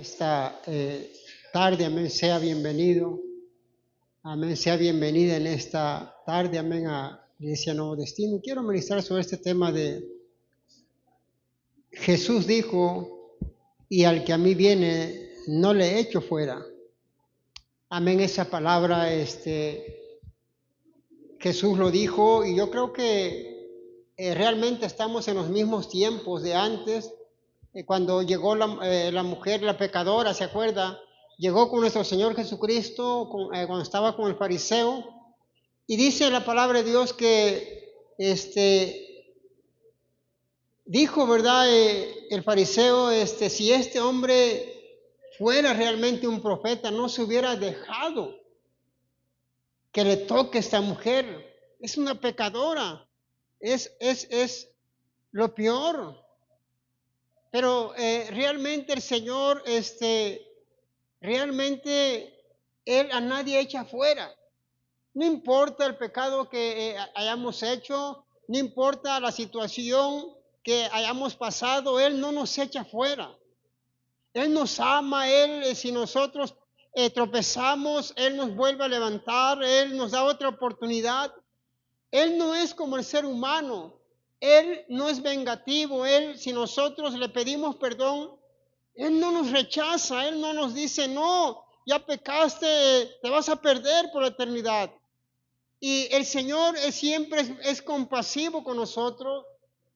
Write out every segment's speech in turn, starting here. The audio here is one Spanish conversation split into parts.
esta tarde, amén, sea bienvenido, amén, sea bienvenida en esta tarde, amén, a Iglesia Nuevo Destino. Quiero ministrar sobre este tema de Jesús dijo, y al que a mí viene, no le echo fuera. Amén, esa palabra, Jesús lo dijo, y yo creo que realmente estamos en los mismos tiempos de antes, cuando llegó la mujer, la pecadora, ¿se acuerda? Llegó con nuestro Señor Jesucristo, cuando estaba con el fariseo, y dice la palabra de Dios que dijo, ¿verdad? El fariseo, si este hombre fuera realmente un profeta, no se hubiera dejado que le toque esta mujer. Es una pecadora, es lo peor. Pero realmente el Señor, realmente Él a nadie echa fuera. No importa el pecado que hayamos hecho, no importa la situación que hayamos pasado, Él no nos echa fuera. Él nos ama, Él, si nosotros tropezamos, Él nos vuelve a levantar, Él nos da otra oportunidad. Él no es como el ser humano, Él no es vengativo, Él, si nosotros le pedimos perdón, Él no nos rechaza, Él no nos dice, no, ya pecaste, te vas a perder por la eternidad. Y el Señor siempre es compasivo con nosotros.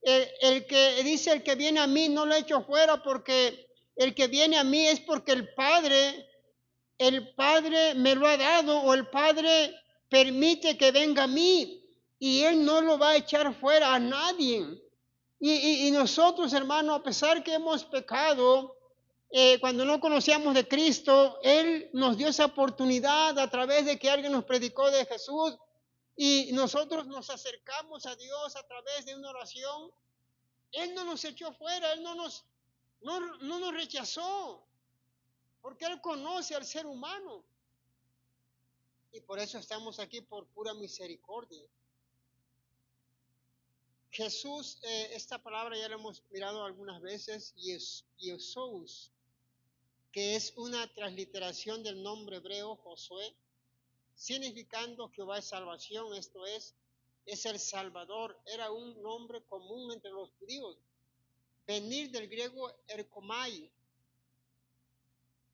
El que dice, el que viene a mí no lo echo fuera, porque el que viene a mí es porque el Padre me lo ha dado, o el Padre permite que venga a mí, y Él no lo va a echar fuera a nadie. Y nosotros, hermano, a pesar que hemos pecado, cuando no conocíamos de Cristo, Él nos dio esa oportunidad a través de que alguien nos predicó de Jesús, y nosotros nos acercamos a Dios a través de una oración. Él no nos echó fuera, Él no nos rechazó, porque Él conoce al ser humano. Y por eso estamos aquí, por pura misericordia. Jesús, esta palabra ya la hemos mirado algunas veces, Jesús, que es una transliteración del nombre hebreo Josué, significando Jehová es salvación, esto es el Salvador. Era un nombre común entre los judíos. Venir del griego erkomai,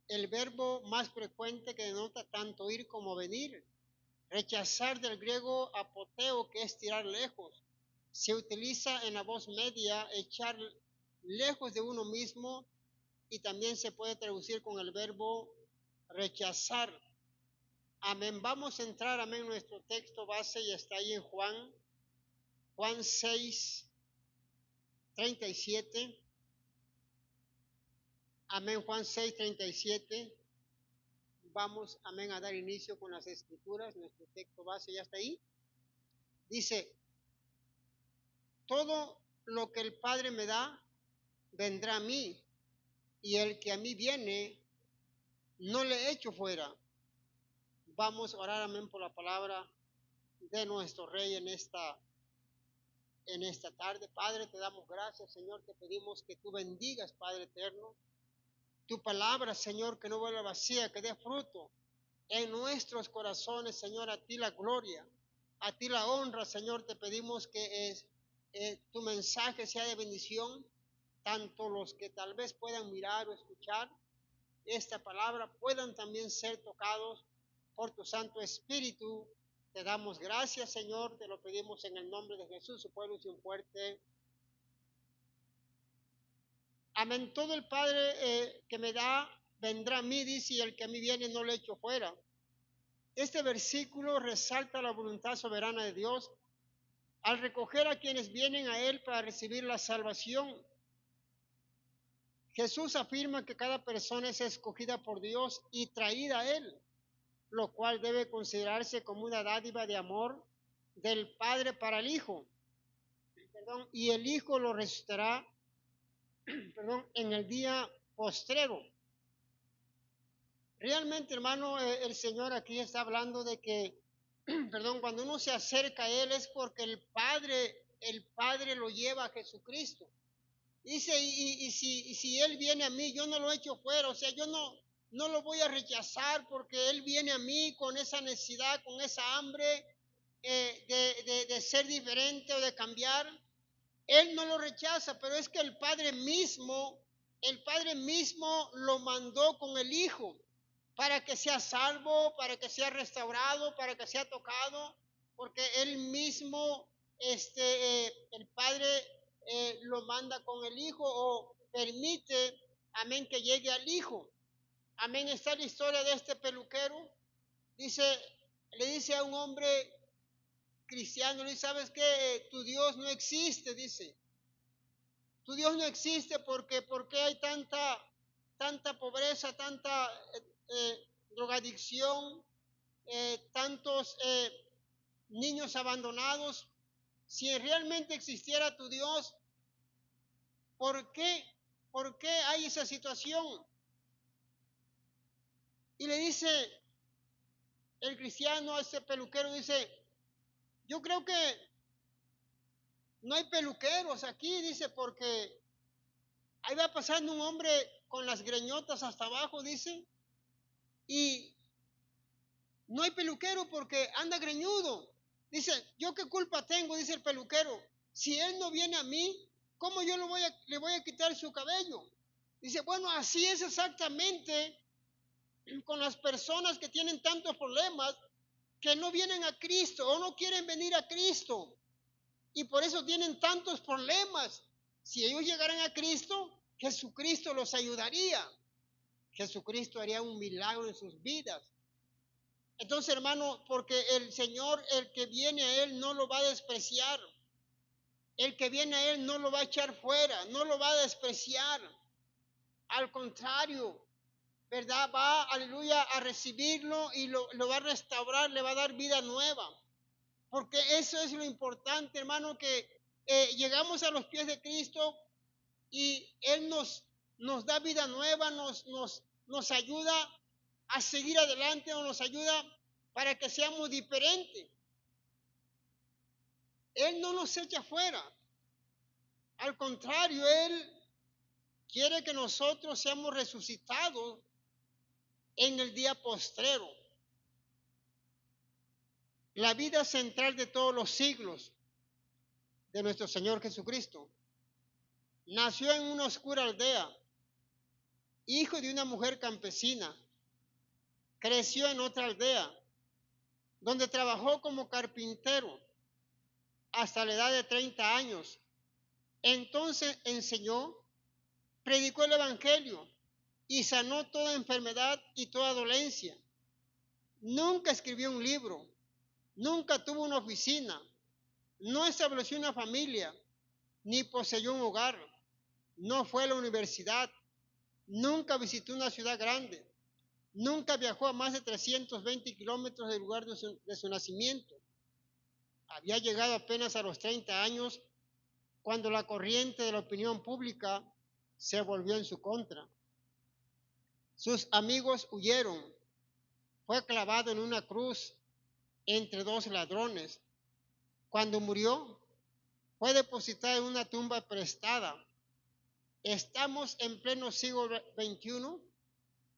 el verbo más frecuente que denota tanto ir como venir. Rechazar del griego apoteo, que es tirar lejos. Se utiliza en la voz media, echar lejos de uno mismo, y también se puede traducir con el verbo rechazar. Amén. Vamos a entrar, amén, nuestro texto base, y está ahí en Juan 6, 37. Amén, Juan 6, 37. Vamos, amén, a dar inicio con las escrituras. Nuestro texto base ya está ahí. Dice, todo lo que el Padre me da, vendrá a mí, y el que a mí viene, no le echo fuera. Vamos a orar, amén, por la palabra de nuestro Rey en esta tarde. Padre, te damos gracias, Señor, te pedimos que tú bendigas, Padre eterno, tu palabra, Señor, que no vuelva vacía, que dé fruto en nuestros corazones, Señor. A ti la gloria, a ti la honra, Señor. Te pedimos que tu mensaje sea de bendición, tanto los que tal vez puedan mirar o escuchar esta palabra puedan también ser tocados por tu Santo Espíritu. Te damos gracias, Señor, te lo pedimos en el nombre de Jesús. Su pueblo y un fuerte amén. Todo el Padre que me da, vendrá a mí, dice, y el que a mí viene no le echo fuera. Este versículo resalta la voluntad soberana de Dios al recoger a quienes vienen a Él para recibir la salvación. Jesús afirma que cada persona es escogida por Dios y traída a Él, lo cual debe considerarse como una dádiva de amor del Padre para el Hijo. Y el Hijo lo resucitará en el día postrero. Realmente, hermano, el Señor aquí está hablando de que, cuando uno se acerca a Él es porque el Padre lo lleva a Jesucristo. Dice, y si Él viene a mí, yo no lo echo fuera, o sea, yo no lo voy a rechazar porque Él viene a mí con esa necesidad, con esa hambre de ser diferente o de cambiar. Él no lo rechaza, pero es que el Padre mismo lo mandó con el Hijo para que sea salvo, para que sea restaurado, para que sea tocado, porque Él mismo, el Padre lo manda con el Hijo o permite, amén, que llegue al Hijo. Amén, está la historia de este peluquero. Dice, le dice a un hombre cristiano, le dice, ¿sabes qué? Tu Dios no existe, dice. Tu Dios no existe porque hay tanta pobreza, tanta drogadicción, tantos niños abandonados. Si realmente existiera tu Dios, ¿por qué? ¿Por qué hay esa situación? Y le dice el cristiano a ese peluquero, dice, yo creo que no hay peluqueros aquí, dice, porque ahí va pasando un hombre con las greñotas hasta abajo, dice, y no hay peluquero porque anda greñudo. Dice, ¿yo qué culpa tengo? Dice el peluquero. Si él no viene a mí, ¿cómo yo le voy a quitar su cabello? Dice, bueno, así es exactamente con las personas que tienen tantos problemas que no vienen a Cristo o no quieren venir a Cristo. Y por eso tienen tantos problemas. Si ellos llegaran a Cristo, Jesucristo los ayudaría. Jesucristo haría un milagro en sus vidas. Entonces, hermano, porque el Señor, el que viene a Él, no lo va a despreciar. El que viene a Él no lo va a echar fuera, no lo va a despreciar. Al contrario, ¿verdad? Va, aleluya, a recibirlo y lo va a restaurar, le va a dar vida nueva. Porque eso es lo importante, hermano, que llegamos a los pies de Cristo y Él nos da vida nueva, nos ayuda a seguir adelante o nos ayuda para que seamos diferentes. Él no nos echa fuera. Al contrario, Él quiere que nosotros seamos resucitados en el día postrero. La vida central de todos los siglos de nuestro Señor Jesucristo nació en una oscura aldea, hijo de una mujer campesina. Creció en otra aldea, donde trabajó como carpintero hasta la edad de 30 años. Entonces enseñó, predicó el Evangelio y sanó toda enfermedad y toda dolencia. Nunca escribió un libro, nunca tuvo una oficina, no estableció una familia, ni poseyó un hogar, no fue a la universidad, nunca visitó una ciudad grande, nunca viajó a más de 320 kilómetros del lugar de su nacimiento. Había llegado apenas a los 30 años cuando la corriente de la opinión pública se volvió en su contra. Sus amigos huyeron. Fue clavado en una cruz entre dos ladrones. Cuando murió, fue depositado en una tumba prestada. Estamos en pleno siglo XXI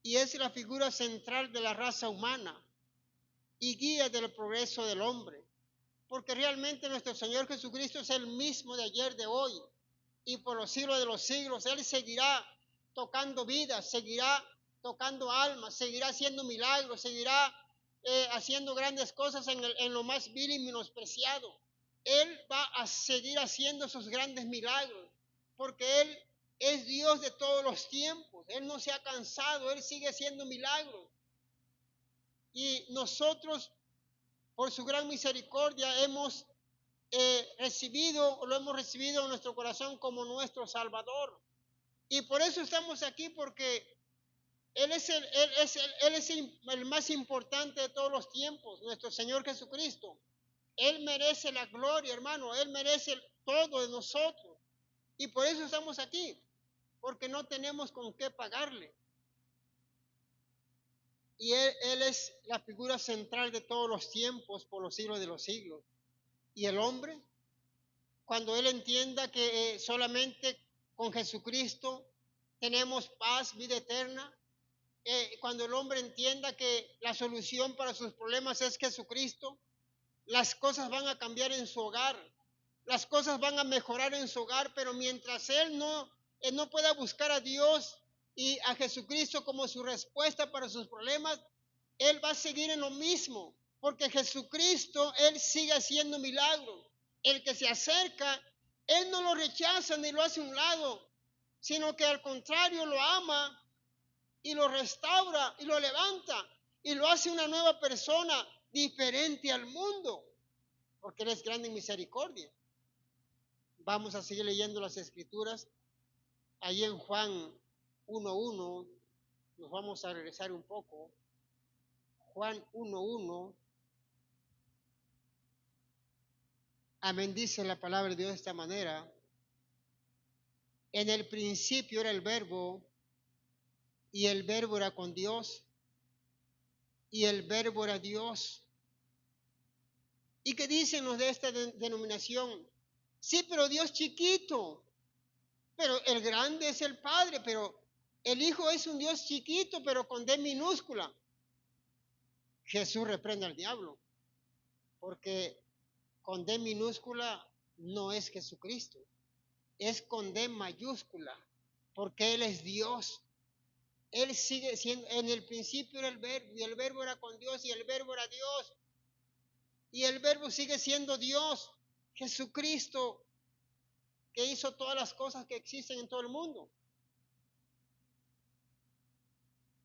y es la figura central de la raza humana y guía del progreso del hombre. Porque realmente nuestro Señor Jesucristo es el mismo de ayer, de hoy y por los siglos de los siglos. Él seguirá tocando vidas, seguirá tocando almas, seguirá haciendo milagros, seguirá haciendo grandes cosas en lo más vil y menospreciado. Él va a seguir haciendo esos grandes milagros, porque Él es Dios de todos los tiempos. Él no se ha cansado, Él sigue haciendo milagros. Y nosotros, por su gran misericordia, hemos lo hemos recibido en nuestro corazón como nuestro Salvador. Y por eso estamos aquí, porque Él es el más importante de todos los tiempos, nuestro Señor Jesucristo. Él merece la gloria, hermano, Él merece todo de nosotros. Y por eso estamos aquí, porque no tenemos con qué pagarle. Y Él es la figura central de todos los tiempos, por los siglos de los siglos. Y el hombre, cuando él entienda que solamente con Jesucristo tenemos paz, vida eterna. Cuando el hombre entienda que la solución para sus problemas es Jesucristo, las cosas van a cambiar en su hogar, las cosas van a mejorar en su hogar, pero mientras él no pueda buscar a Dios y a Jesucristo como su respuesta para sus problemas, él va a seguir en lo mismo, porque Jesucristo, él sigue haciendo milagros. El que se acerca, él no lo rechaza ni lo hace a un lado, sino que al contrario lo ama y lo restaura y lo levanta y lo hace una nueva persona diferente al mundo, porque Él es grande en misericordia. Vamos a seguir leyendo las Escrituras. Allí en Juan 1:1, nos vamos a regresar un poco. Juan 1:1. Amén, dice la palabra de Dios de esta manera. En el principio era el Verbo, y el Verbo era con Dios, y el Verbo era Dios. ¿Y qué dicen los de esta denominación? Sí, pero Dios chiquito, pero el grande es el Padre, pero el Hijo es un Dios chiquito, pero con D minúscula. Jesús reprende al diablo, porque con D minúscula no es Jesucristo, es con D mayúscula, porque Él es Dios. Él sigue siendo, en el principio era el Verbo, y el Verbo era con Dios, y el Verbo era Dios, y el Verbo sigue siendo Dios, Jesucristo, que hizo todas las cosas que existen en todo el mundo.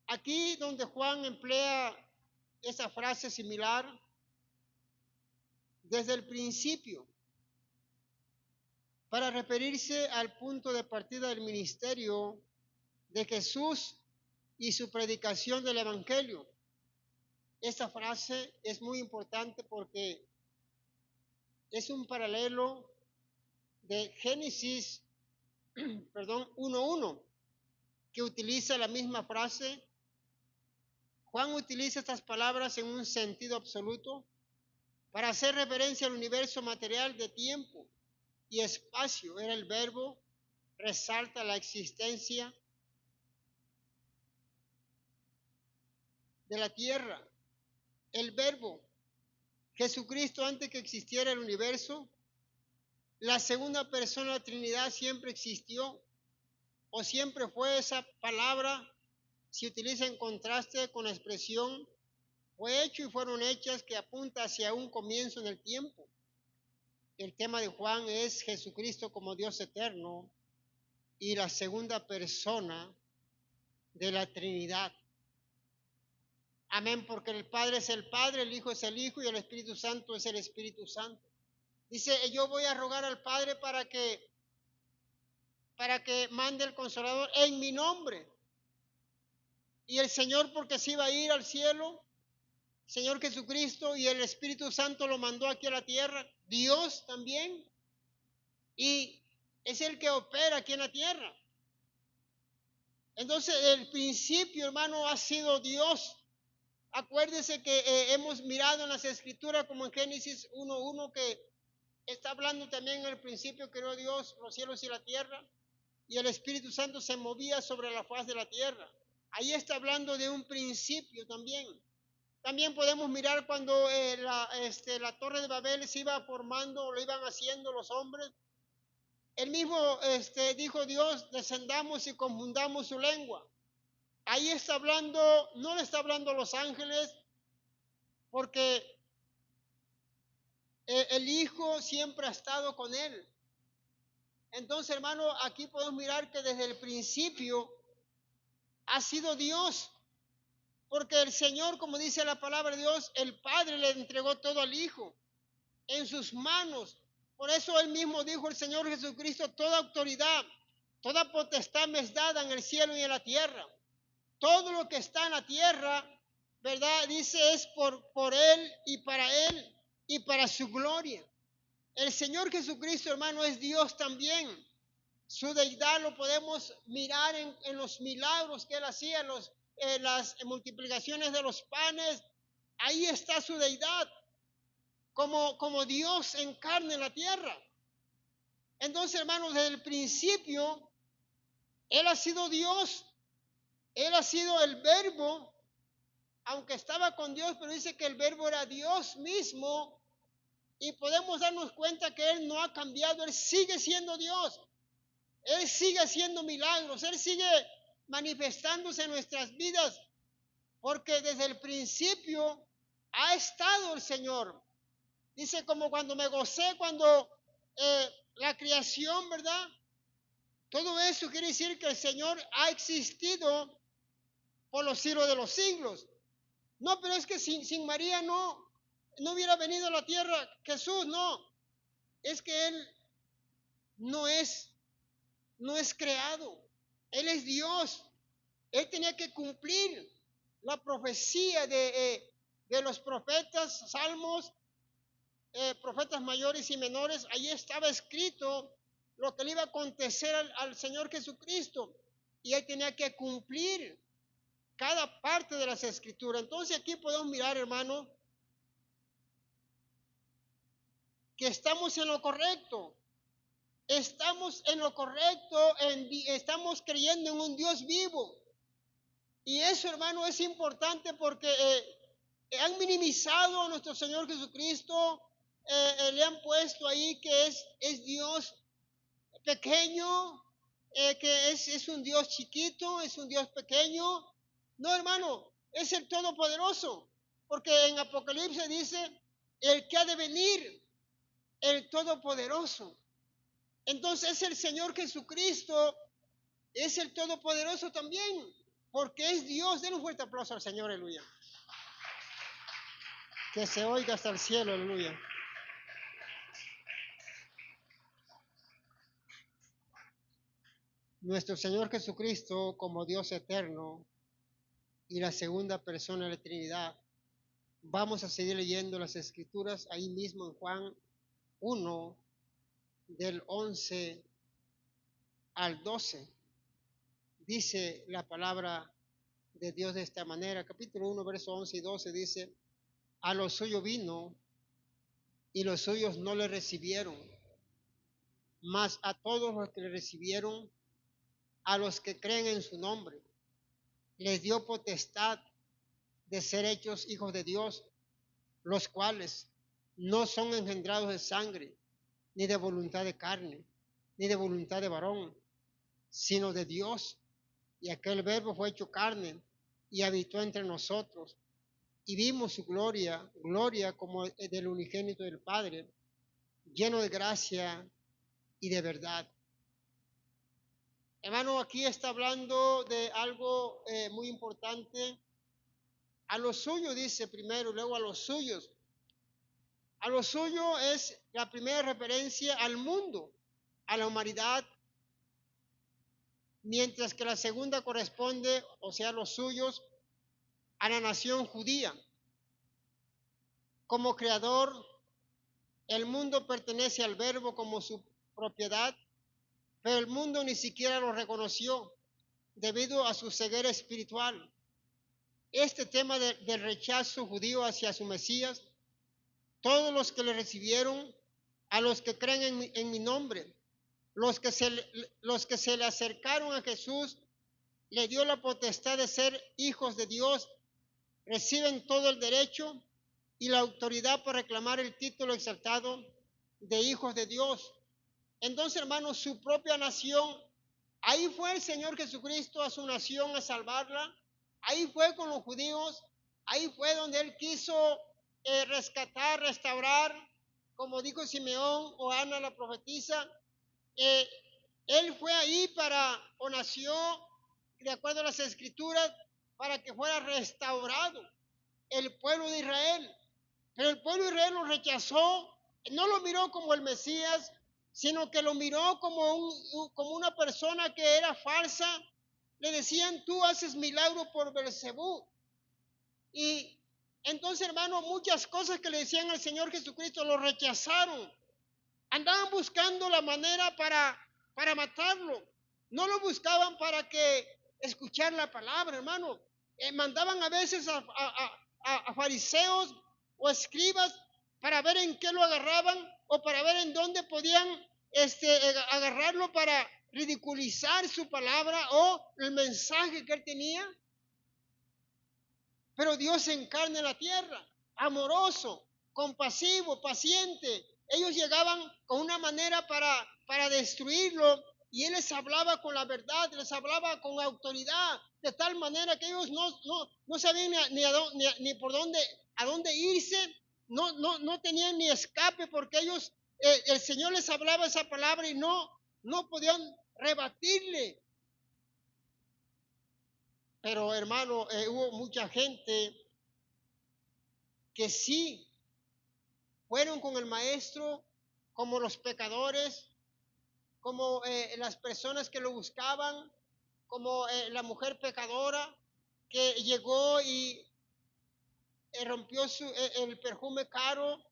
Aquí donde Juan emplea esa frase similar, desde el principio, para referirse al punto de partida del ministerio de Jesús y su predicación del Evangelio. Esta frase es muy importante porque es un paralelo de Génesis 1:1, que utiliza la misma frase. Juan utiliza estas palabras en un sentido absoluto para hacer referencia al universo material de tiempo y espacio. Era el Verbo, resalta la existencia de la tierra. El Verbo, Jesucristo, antes que existiera el universo, la segunda persona de la Trinidad siempre existió, o siempre fue. Esa palabra se utiliza en contraste con la expresión fue hecho y fueron hechas, que apunta hacia un comienzo en el tiempo. El tema de Juan es Jesucristo como Dios eterno y la segunda persona de la Trinidad. Amén, porque el Padre es el Padre, el Hijo es el Hijo y el Espíritu Santo es el Espíritu Santo. Dice, yo voy a rogar al Padre para que mande el Consolador en mi nombre. Y el Señor, porque se iba a ir al cielo, Señor Jesucristo, y el Espíritu Santo lo mandó aquí a la tierra, Dios también, y es el que opera aquí en la tierra. Entonces, el principio, hermano, ha sido Dios. Acuérdese que hemos mirado en las Escrituras, como en Génesis 1:1, que está hablando también en el principio creó Dios los cielos y la tierra, y el Espíritu Santo se movía sobre la faz de la tierra. Ahí está hablando de un principio también. También podemos mirar cuando la torre de Babel se iba formando, lo iban haciendo los hombres. El mismo dijo Dios, descendamos y confundamos su lengua. Ahí está hablando, no le está hablando a los ángeles, porque el Hijo siempre ha estado con él. Entonces, hermano, aquí podemos mirar que desde el principio ha sido Dios, porque el Señor, como dice la palabra de Dios, el Padre le entregó todo al Hijo en sus manos. Por eso él mismo dijo, el Señor Jesucristo, toda autoridad, toda potestad me es dada en el cielo y en la tierra. Todo lo que está en la tierra, ¿verdad? Dice, es por Él y para su gloria. El Señor Jesucristo, hermano, es Dios también. Su deidad lo podemos mirar en los milagros que Él hacía, en las multiplicaciones de los panes. Ahí está su deidad, como Dios en carne en la tierra. Entonces, hermanos, desde el principio Él ha sido Dios, Él ha sido el Verbo, aunque estaba con Dios, pero dice que el Verbo era Dios mismo, y podemos darnos cuenta que Él no ha cambiado, Él sigue siendo Dios, Él sigue haciendo milagros, Él sigue manifestándose en nuestras vidas, porque desde el principio ha estado el Señor. Dice, como cuando me gocé, cuando la creación, ¿verdad? Todo eso quiere decir que el Señor ha existido por los siglos de los siglos. No, pero es que sin María no hubiera venido a la tierra Jesús, no. Es que Él no es creado. Él es Dios. Él tenía que cumplir la profecía de los profetas, salmos, profetas mayores y menores. Allí estaba escrito lo que le iba a acontecer al Señor Jesucristo. Y Él tenía que cumplir cada parte de las escrituras. Entonces aquí podemos mirar, hermano, que estamos en lo correcto. Estamos en lo correcto, estamos creyendo en un Dios vivo. Y eso, hermano, es importante porque han minimizado a nuestro Señor Jesucristo, le han puesto ahí que es Dios pequeño, que es un Dios chiquito, es un Dios pequeño. No, hermano, es el Todopoderoso, porque en Apocalipsis dice, el que ha de venir, el Todopoderoso. Entonces el Señor Jesucristo es el Todopoderoso también, porque es Dios. Den un fuerte aplauso al Señor, aleluya. Que se oiga hasta el cielo, aleluya. Nuestro Señor Jesucristo, como Dios eterno y la segunda persona de la Trinidad, vamos a seguir leyendo las Escrituras ahí mismo en Juan 1, del 11 al 12. Dice la palabra de Dios de esta manera, capítulo 1, verso 11 y 12, dice, a los suyos vino y los suyos no le recibieron, mas a todos los que le recibieron, a los que creen en su nombre, les dio potestad de ser hechos hijos de Dios, los cuales no son engendrados de sangre, ni de voluntad de carne, ni de voluntad de varón, sino de Dios. Y aquel Verbo fue hecho carne y habitó entre nosotros. Y vimos su gloria, gloria como del unigénito del Padre, lleno de gracia y de verdad. Hermano, aquí está hablando de algo muy importante. A los suyos dice primero, y luego a los suyos. A lo suyo es la primera referencia al mundo, a la humanidad, mientras que la segunda corresponde, o sea, a los suyos, a la nación judía. Como creador, el mundo pertenece al Verbo como su propiedad, pero el mundo ni siquiera lo reconoció debido a su ceguera espiritual. Este tema del rechazo judío hacia su Mesías, todos los que le recibieron, a los que creen en mi nombre, los que se le acercaron a Jesús, le dio la potestad de ser hijos de Dios, reciben todo el derecho y la autoridad para reclamar el título exaltado de hijos de Dios. Entonces, hermanos, su propia nación, ahí fue el Señor Jesucristo a su nación a salvarla, ahí fue con los judíos, ahí fue donde Él quiso rescatar, restaurar, como dijo Simeón o Ana la profetisa. Él fue ahí o nació, de acuerdo a las Escrituras, para que fuera restaurado el pueblo de Israel. Pero el pueblo de Israel lo rechazó, no lo miró como el Mesías, sino que lo miró como una persona que era falsa. Le decían, tú haces milagro por Beelzebú. Y entonces, hermano, muchas cosas que le decían al Señor Jesucristo lo rechazaron. Andaban buscando la manera para matarlo. No lo buscaban para que escuchar la palabra, hermano. Mandaban a veces a fariseos o escribas para ver en qué lo agarraban o para ver en dónde podían agarrarlo para ridiculizar su palabra o el mensaje que él tenía. Pero Dios se encarna en la tierra, amoroso, compasivo, paciente. Ellos llegaban con una manera para destruirlo y Él les hablaba con la verdad, les hablaba con autoridad, de tal manera que ellos no sabían ni por dónde, a dónde irse, no tenían ni escape porque ellos, el Señor les hablaba esa palabra y no podían rebatirle. Pero hermano, hubo mucha gente que sí fueron con el maestro, como los pecadores, como las personas que lo buscaban, como la mujer pecadora que llegó y rompió el perfume caro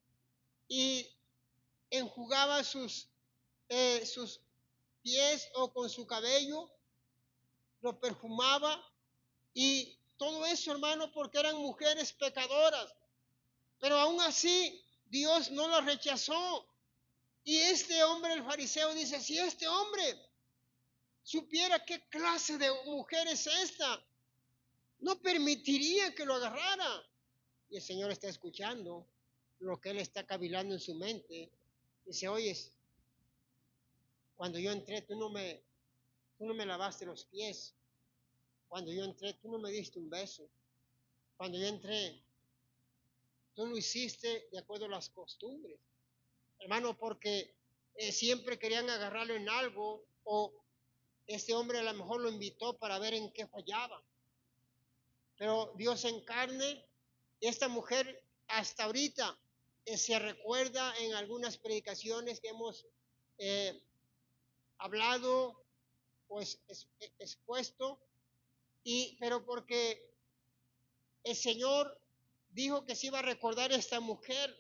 y enjugaba sus pies o con su cabello, lo perfumaba y todo eso, hermano, porque eran mujeres pecadoras. Pero aún así, Dios no las rechazó. Y este hombre, el fariseo, dice, si este hombre supiera qué clase de mujer es esta, no permitiría que lo agarrara. Y el Señor está escuchando lo que él está cavilando en su mente. Dice, oyes, cuando yo entré, tú no me lavaste los pies. Cuando yo entré, tú no me diste un beso. Cuando yo entré, tú lo hiciste de acuerdo a las costumbres. Hermano, porque siempre querían agarrarlo en algo o este hombre a lo mejor lo invitó para ver en qué fallaba. Pero Dios en carne, esta mujer hasta ahorita se recuerda en algunas predicaciones que hemos hablado o expuesto, pero porque el Señor dijo que se iba a recordar esta mujer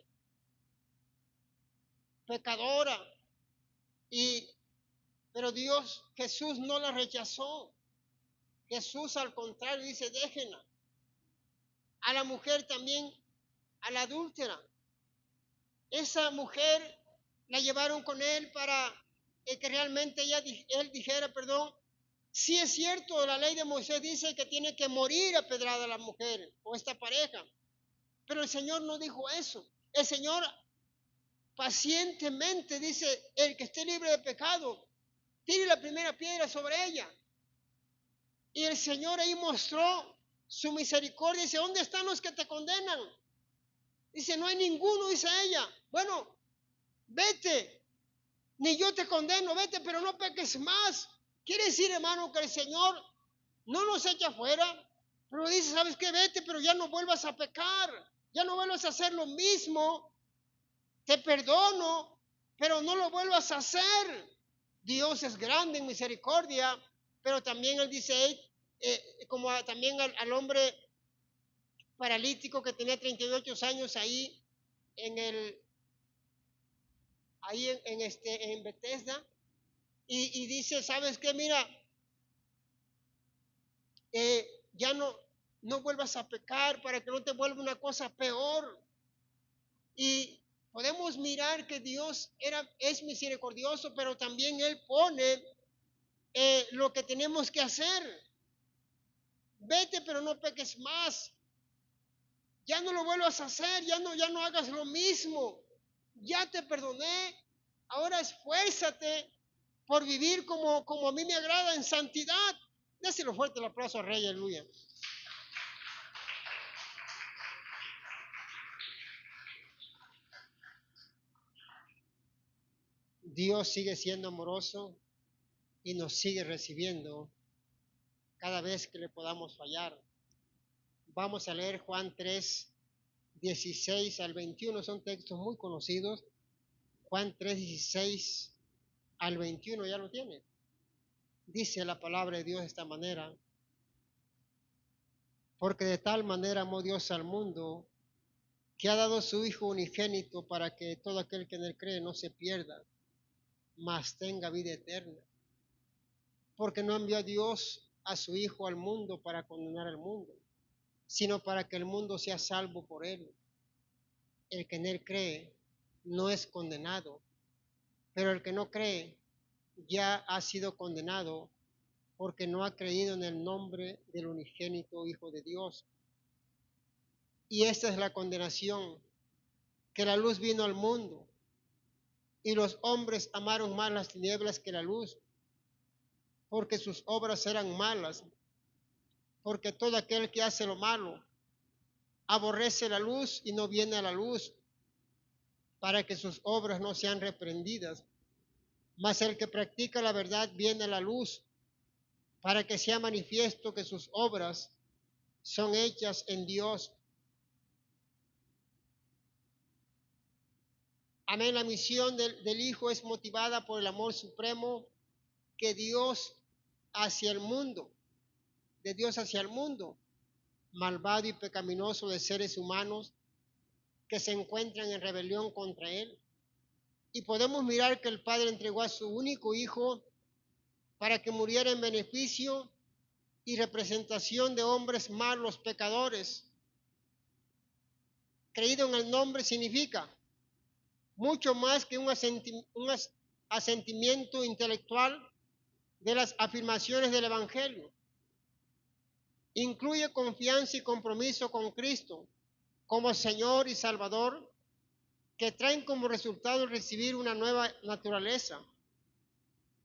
pecadora, pero Dios, Jesús no la rechazó. Jesús al contrario dice, déjenla. A la mujer también, a la adúltera. Esa mujer la llevaron con él para que realmente él dijera, perdón, sí es cierto, la ley de Moisés dice que tiene que morir apedrada la mujer o esta pareja, pero el Señor no dijo eso. El Señor pacientemente dice, el que esté libre de pecado, tire la primera piedra sobre ella. Y el Señor ahí mostró su misericordia. Dice, ¿dónde están los que te condenan? Dice, no hay ninguno, dice ella. Bueno, vete, ni yo te condeno, vete, pero no peques más. Quiere decir, hermano, que el Señor no nos echa fuera, pero dice, ¿sabes qué? Vete, pero ya no vuelvas a pecar, ya no vuelvas a hacer lo mismo. Te perdono, pero no lo vuelvas a hacer. Dios es grande en misericordia, pero también Él dice, como también al hombre paralítico que tenía 38 años ahí en Bethesda, y dice, ¿sabes qué? Mira, ya no vuelvas a pecar para que no te vuelva una cosa peor. Y podemos mirar que Dios es misericordioso, pero también Él pone lo que tenemos que hacer. Vete, pero no peques más. Ya no lo vuelvas a hacer, ya no hagas lo mismo. Ya te perdoné. Ahora esfuérzate por vivir como a mí me agrada en santidad. Déselo fuerte el aplauso al Rey, aleluya. Dios sigue siendo amoroso y nos sigue recibiendo cada vez que le podamos fallar. Vamos a leer Juan 3, 16 al 21, son textos muy conocidos. Juan 3, 16 al 21, ya lo tiene. Dice la palabra de Dios de esta manera, porque de tal manera amó Dios al mundo, que ha dado su Hijo unigénito para que todo aquel que en él cree no se pierda, mas tenga vida eterna. Porque no envió a Dios a su Hijo al mundo para condenar al mundo, sino para que el mundo sea salvo por él. El que en él cree no es condenado, pero el que no cree ya ha sido condenado porque no ha creído en el nombre del unigénito Hijo de Dios. Y esta es la condenación, que la luz vino al mundo y los hombres amaron más las tinieblas que la luz, porque sus obras eran malas, porque todo aquel que hace lo malo aborrece la luz y no viene a la luz, para que sus obras no sean reprendidas. Mas el que practica la verdad viene a la luz, para que sea manifiesto que sus obras son hechas en Dios. Amén. La misión del Hijo es motivada por el amor supremo que Dios hacia el mundo, de Dios hacia el mundo, malvado y pecaminoso de seres humanos que se encuentran en rebelión contra Él. Y podemos mirar que el Padre entregó a su único Hijo para que muriera en beneficio y representación de hombres malos, pecadores. Creído en el nombre significa mucho más que un asentimiento intelectual de las afirmaciones del Evangelio. Incluye confianza y compromiso con Cristo como Señor y Salvador, que traen como resultado recibir una nueva naturaleza,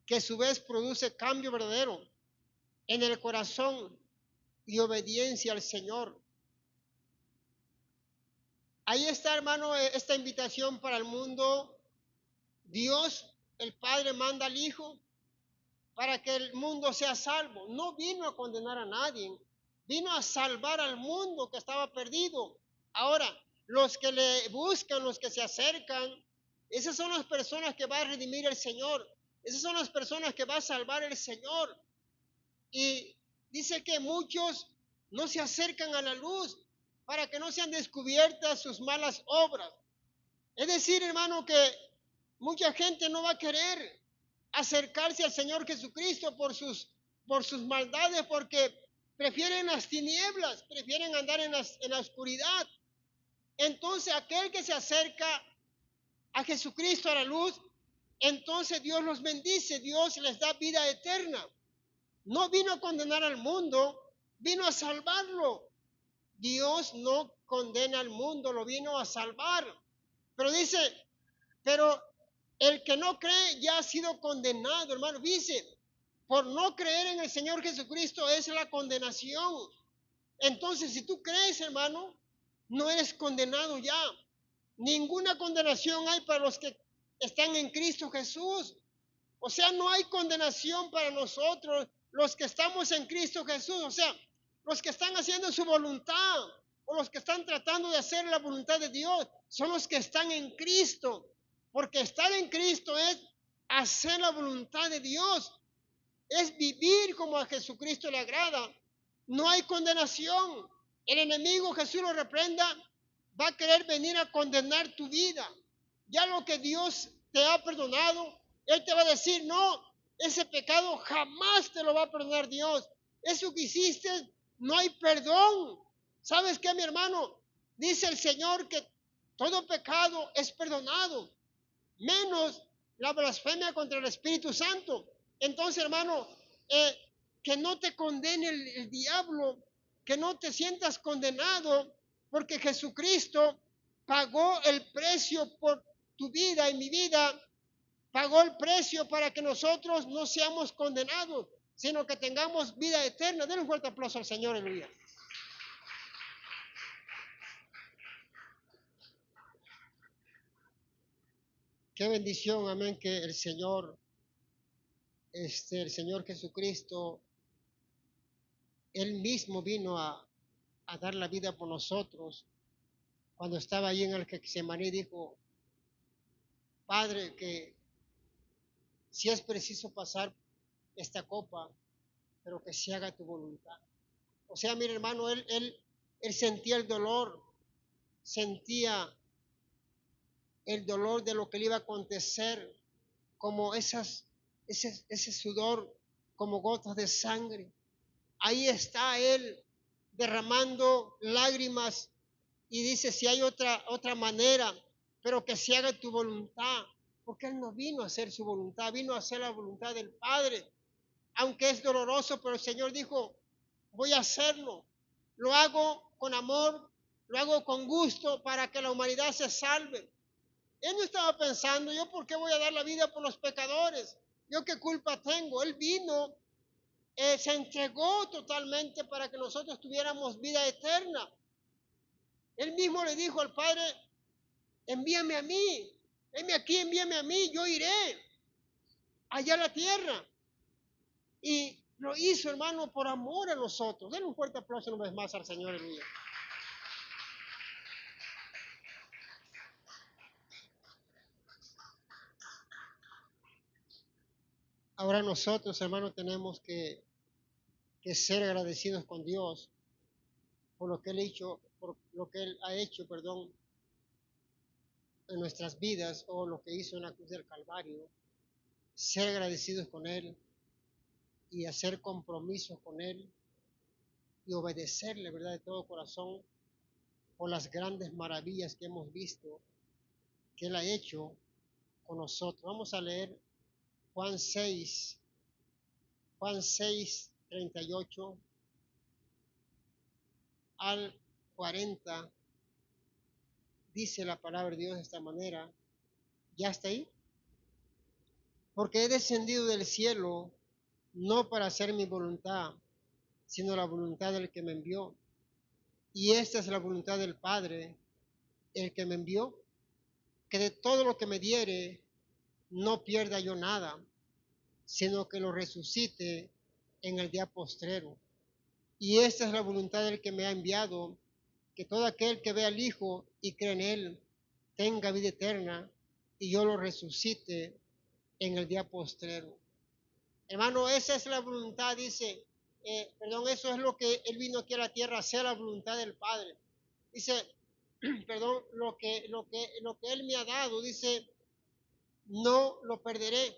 que a su vez produce cambio verdadero en el corazón y obediencia al Señor. Ahí está, hermano, esta invitación para el mundo. Dios, el Padre, manda al Hijo para que el mundo sea salvo. No vino a condenar a nadie, vino a salvar al mundo que estaba perdido. Ahora, los que le buscan, los que se acercan, esas son las personas que va a redimir el Señor. Esas son las personas que va a salvar el Señor. Y dice que muchos no se acercan a la luz para que no sean descubiertas sus malas obras. Es decir, hermano, que mucha gente no va a querer acercarse al Señor Jesucristo por sus maldades, porque prefieren las tinieblas, prefieren andar en la oscuridad. Entonces, aquel que se acerca a Jesucristo, a la luz, entonces Dios los bendice, Dios les da vida eterna. No vino a condenar al mundo, vino a salvarlo. Dios no condena al mundo, lo vino a salvar. Pero dice, pero el que no cree ya ha sido condenado, hermano. Dice, por no creer en el Señor Jesucristo es la condenación. Entonces, si tú crees, hermano, no eres condenado ya. Ninguna condenación hay para los que están en Cristo Jesús. O sea, no hay condenación para nosotros, los que estamos en Cristo Jesús. O sea, los que están haciendo su voluntad o los que están tratando de hacer la voluntad de Dios son los que están en Cristo. Porque estar en Cristo es hacer la voluntad de Dios. Es vivir como a Jesucristo le agrada. No hay condenación. El enemigo, Jesús lo reprenda, va a querer venir a condenar tu vida. Ya lo que Dios te ha perdonado, Él te va a decir, no, ese pecado jamás te lo va a perdonar Dios. Eso que hiciste, no hay perdón. ¿Sabes qué, mi hermano? Dice el Señor que todo pecado es perdonado, menos la blasfemia contra el Espíritu Santo. Entonces, hermano, que no te condene el diablo, que no te sientas condenado, porque Jesucristo pagó el precio por tu vida y mi vida, pagó el precio para que nosotros no seamos condenados, sino que tengamos vida eterna. Denle un fuerte aplauso al Señor, aleluya. Qué bendición, amén, que el Señor Jesucristo, Él mismo vino a dar la vida por nosotros. Cuando estaba allí en el Getsemaní dijo, Padre, que si es preciso pasar esta copa, pero que se haga tu voluntad. O sea, mire hermano, él sentía el dolor de lo que le iba a acontecer, como ese sudor, como gotas de sangre. Ahí está él derramando lágrimas y dice, si hay otra manera, pero que se haga tu voluntad. porque Él no vino a hacer su voluntad, vino a hacer la voluntad del Padre. Aunque es doloroso, pero el Señor dijo, voy a hacerlo. Lo hago con amor, lo hago con gusto para que la humanidad se salve. Él no estaba pensando, yo por qué voy a dar la vida por los pecadores, yo qué culpa tengo. Él vino, se entregó totalmente para que nosotros tuviéramos vida eterna. Él mismo le dijo al Padre, envíame a mí, heme aquí, envíame a mí, yo iré allá a la tierra. Y lo hizo, hermano, por amor a nosotros. Denle un fuerte aplauso una vez más al Señor, aleluya. Ahora nosotros, hermano, tenemos que ser agradecidos con Dios por lo que Él ha hecho, perdón, en nuestras vidas, o lo que hizo en la cruz del Calvario. Ser agradecidos con Él y hacer compromisos con Él y obedecerle, ¿verdad?, de todo corazón por las grandes maravillas que hemos visto que Él ha hecho con nosotros. Vamos a leer Juan 6, Juan 6, 38 al 40. Dice la palabra de Dios de esta manera. ¿Ya está ahí? Porque he descendido del cielo no para hacer mi voluntad, sino la voluntad del que me envió. Y esta es la voluntad del Padre, el que me envió, que de todo lo que me diere no pierda yo nada, sino que lo resucite en el día postrero. Y esta es la voluntad del que me ha enviado, que todo aquel que vea al Hijo y cree en Él tenga vida eterna, y yo lo resucite en el día postrero. Hermano, esa es la voluntad, dice, eso es lo que Él vino aquí a la tierra, a hacer la voluntad del Padre. Dice, perdón, lo que Él me ha dado, dice, no lo perderé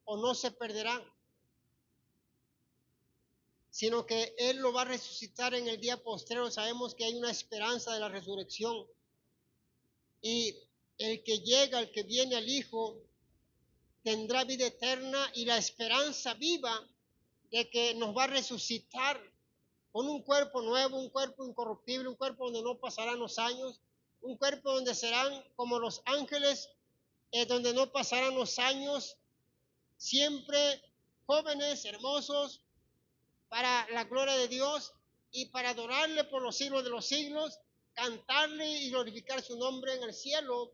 o no se perderá, sino que Él lo va a resucitar en el día postrero. Sabemos que hay una esperanza de la resurrección. Y el que llega, el que viene al Hijo, tendrá vida eterna y la esperanza viva de que nos va a resucitar con un cuerpo nuevo, un cuerpo incorruptible, un cuerpo donde no pasarán los años, un cuerpo donde serán como los ángeles, donde no pasarán los años, siempre jóvenes, hermosos, para la gloria de Dios y para adorarle por los siglos de los siglos, cantarle y glorificar su nombre en el cielo,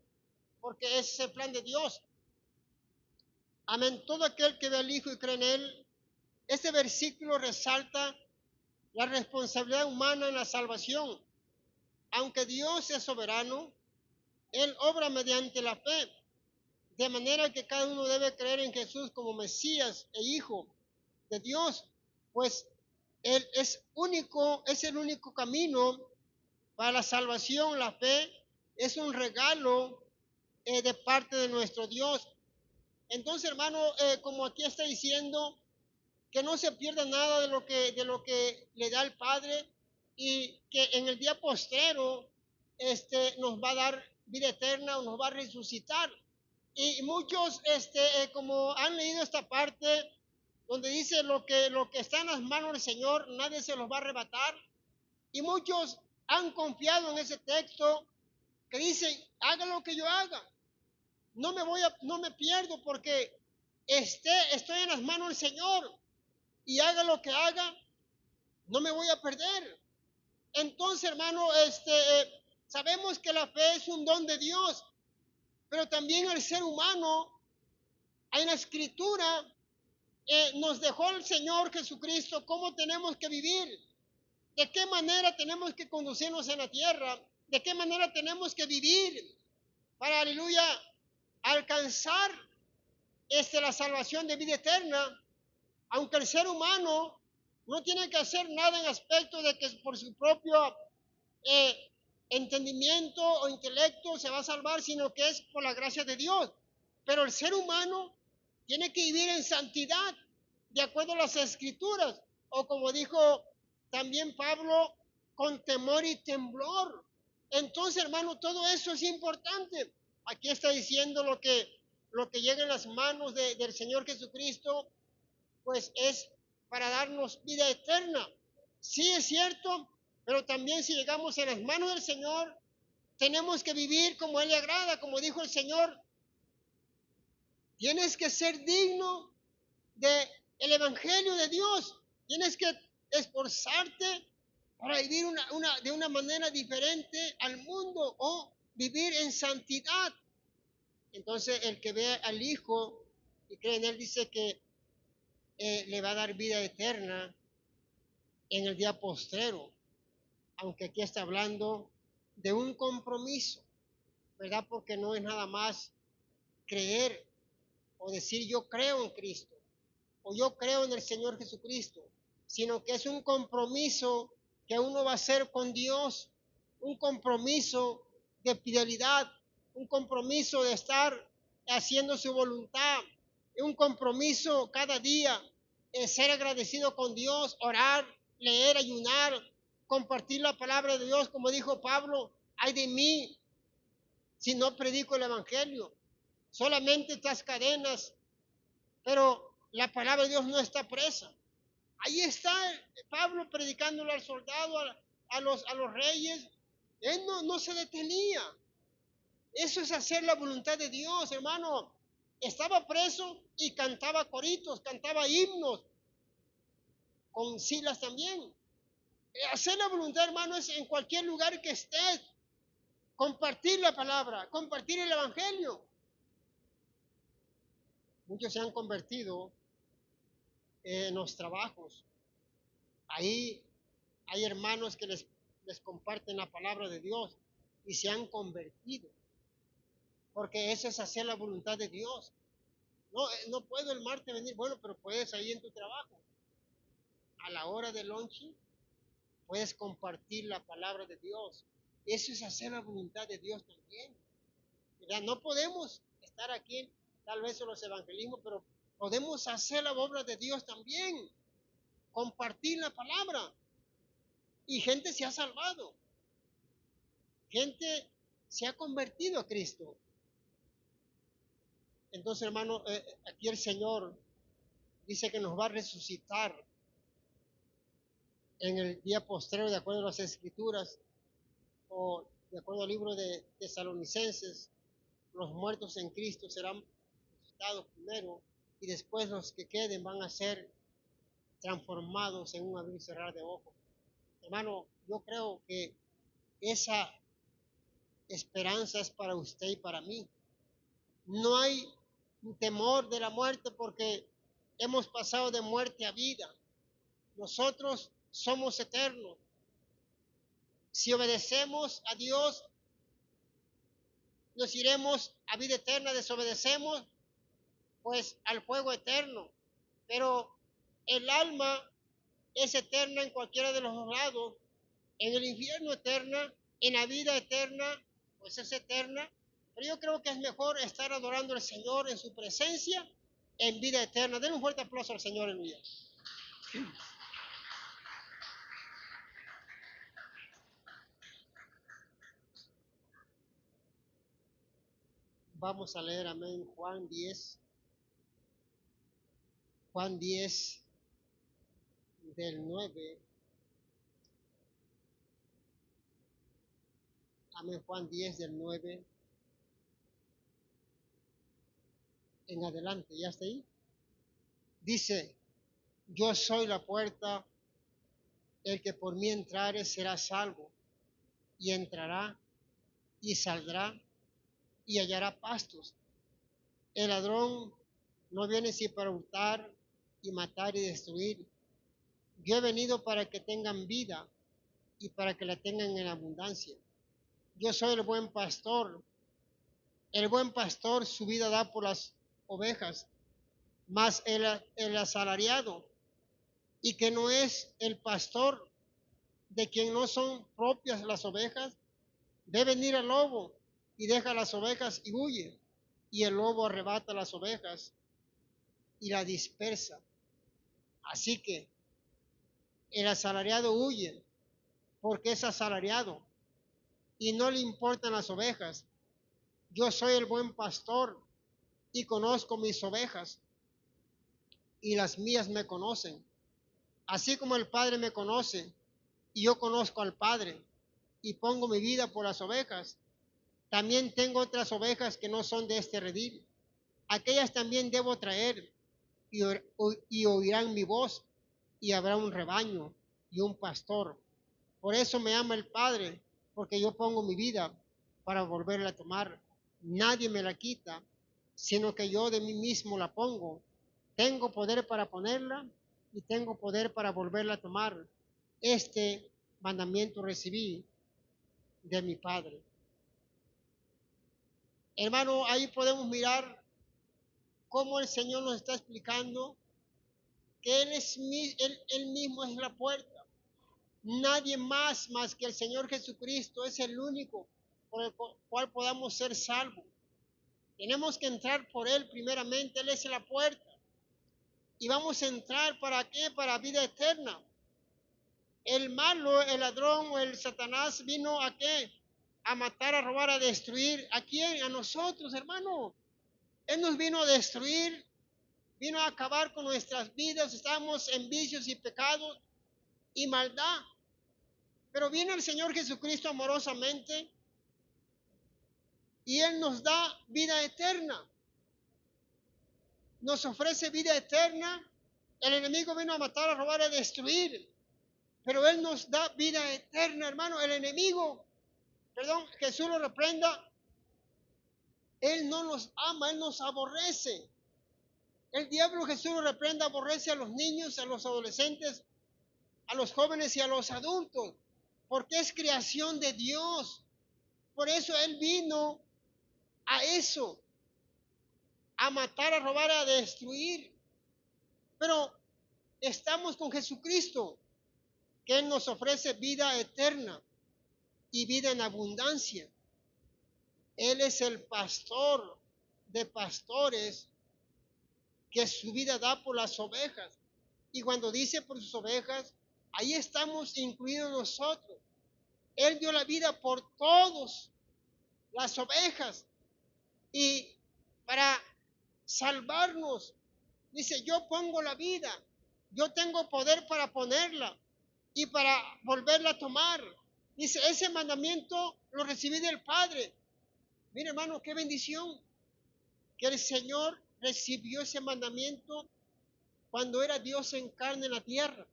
porque ese es el plan de Dios. Amén. Todo aquel que ve al Hijo y cree en Él, este versículo resalta la responsabilidad humana en la salvación. Aunque Dios es soberano, Él obra mediante la fe, de manera que cada uno debe creer en Jesús como Mesías e Hijo de Dios, pues Él es el único camino para la salvación. La fe es un regalo de parte de nuestro Dios. Entonces, hermano, como aquí está diciendo, que no se pierda nada de lo que le da el Padre, y que en el día postrero nos va a dar vida eterna o nos va a resucitar. Y muchos, como han leído esta parte donde dice lo que está en las manos del Señor, nadie se los va a arrebatar. Y muchos han confiado en ese texto que dice, haga lo que yo haga, no me pierdo porque estoy en las manos del Señor, y haga lo que haga, no me voy a perder. Entonces, hermano, sabemos que la fe es un don de Dios, pero también el ser humano, en la Escritura, nos dejó el Señor Jesucristo cómo tenemos que vivir, de qué manera tenemos que conducirnos en la tierra, de qué manera tenemos que vivir para, aleluya, alcanzar la salvación de vida eterna. Aunque el ser humano no tiene que hacer nada en aspecto de que por su propio entendimiento o intelecto se va a salvar, sino que es por la gracia de Dios. Pero el ser humano tiene que vivir en santidad, de acuerdo a las Escrituras, o como dijo también Pablo, con temor y temblor. Entonces, hermano, todo eso es importante. Aquí está diciendo lo que lo que llega en las manos del Señor Jesucristo, pues es para darnos vida eterna. Sí es cierto, pero también si llegamos en las manos del Señor, tenemos que vivir como Él le agrada, como dijo el Señor. Tienes que ser digno del Evangelio de Dios. Tienes que esforzarte para vivir de una manera diferente al mundo o vivir en santidad. Entonces el que ve al Hijo y cree en Él dice que le va a dar vida eterna en el día postrero, aunque aquí está hablando de un compromiso, ¿verdad? Porque no es nada más creer o decir yo creo en Cristo o yo creo en el Señor Jesucristo, sino que es un compromiso que uno va a hacer con Dios, un compromiso de fidelidad, un compromiso de estar haciendo su voluntad, un compromiso cada día, ser agradecido con Dios, orar, leer, ayunar, compartir la palabra de Dios, como dijo Pablo, ay de mí si no predico el Evangelio, solamente estas cadenas, pero la palabra de Dios no está presa. Ahí está Pablo predicándole al soldado, a los reyes. Él no se detenía. Eso es hacer la voluntad de Dios, hermano. Estaba preso y cantaba coritos, cantaba himnos, con Silas también. Hacer la voluntad, hermano, es en cualquier lugar que estés. Compartir la palabra, compartir el Evangelio. Muchos se han convertido en los trabajos. Ahí hay hermanos que les comparten la palabra de Dios y se han convertido. Porque eso es hacer la voluntad de Dios. No puedo el martes venir. Bueno, pero puedes ahí en tu trabajo. A la hora del lunch, puedes compartir la palabra de Dios. Eso es hacer la voluntad de Dios también. Ya no podemos estar aquí, tal vez en los evangelismos, pero podemos hacer la obra de Dios también. Compartir la palabra. Y gente se ha salvado. Gente se ha convertido a Cristo. Entonces, hermano, aquí el Señor dice que nos va a resucitar en el día postrero, de acuerdo a las Escrituras, o de acuerdo al libro de Tesalonicenses. Los muertos en Cristo serán resucitados primero y después los que queden van a ser transformados en un abrir y cerrar de ojos. Hermano, yo creo que esa esperanza es para usted y para mí. No hay temor de la muerte porque hemos pasado de muerte a vida. Nosotros somos eternos. Si obedecemos a Dios, nos iremos a vida eterna. Desobedecemos, pues al fuego eterno. Pero el alma es eterna en cualquiera de los dos lados. En el infierno eterna, en la vida eterna, pues es eterna. Pero yo creo que es mejor estar adorando al Señor en su presencia en vida eterna. Denle un fuerte aplauso al Señor, aleluya. Vamos a leer, amén, Juan 10. Juan 10, del 9. Amén, Juan 10, del 9 en adelante. ¿Ya está ahí? Dice, yo soy la puerta, el que por mí entrare será salvo, y entrará, y saldrá, y hallará pastos. El ladrón no viene sino para hurtar, y matar, y destruir. Yo he venido para que tengan vida, y para que la tengan en abundancia. Yo soy el buen pastor. El buen pastor su vida da por las ovejas, mas el asalariado, y que no es el pastor, de quien no son propias las ovejas, ve venir al lobo y deja las ovejas y huye, y el lobo arrebata las ovejas y la dispersa. Así que el asalariado huye porque es asalariado y no le importan las ovejas. Yo soy el buen pastor y conozco mis ovejas, y las mías me conocen. Así como el Padre me conoce, y yo conozco al Padre, y pongo mi vida por las ovejas, también tengo otras ovejas que no son de este redil. Aquellas también debo traer, y oirán mi voz, y habrá un rebaño y un pastor. Por eso me ama el Padre, porque yo pongo mi vida para volverla a tomar. Nadie me la quita, sino que yo de mí mismo la pongo. Tengo poder para ponerla y tengo poder para volverla a tomar. Este mandamiento recibí de mi Padre. Hermano, ahí podemos mirar cómo el Señor nos está explicando que Él mismo es la puerta. Nadie más que el Señor Jesucristo es el único por el cual podamos ser salvos. Tenemos que entrar por Él primeramente, Él es la puerta. Y vamos a entrar ¿para qué? Para vida eterna. El malo, el ladrón o el Satanás vino ¿a qué? A matar, a robar, a destruir. ¿A quién? A nosotros, hermano. Él nos vino a destruir, vino a acabar con nuestras vidas. Estamos en vicios y pecados y maldad. Pero viene el Señor Jesucristo amorosamente y Él nos da vida eterna. Nos ofrece vida eterna. El enemigo vino a matar, a robar, a destruir. Pero Él nos da vida eterna, hermano. El enemigo, Jesús lo reprenda. Él no nos ama, Él nos aborrece. El diablo, Jesús lo reprenda, aborrece a los niños, a los adolescentes, a los jóvenes y a los adultos. Porque es creación de Dios. Por eso Él vino a eso, a matar, a robar, a destruir. Pero estamos con Jesucristo, que Él nos ofrece vida eterna y vida en abundancia. Él es el pastor de pastores que su vida da por las ovejas. Y cuando dice por sus ovejas, ahí estamos incluidos nosotros. Él dio la vida por todos las ovejas. Y para salvarnos, dice, yo pongo la vida, yo tengo poder para ponerla y para volverla a tomar. Dice, ese mandamiento lo recibí del Padre. Mire, hermano, qué bendición que el Señor recibió ese mandamiento cuando era Dios en carne en la tierra.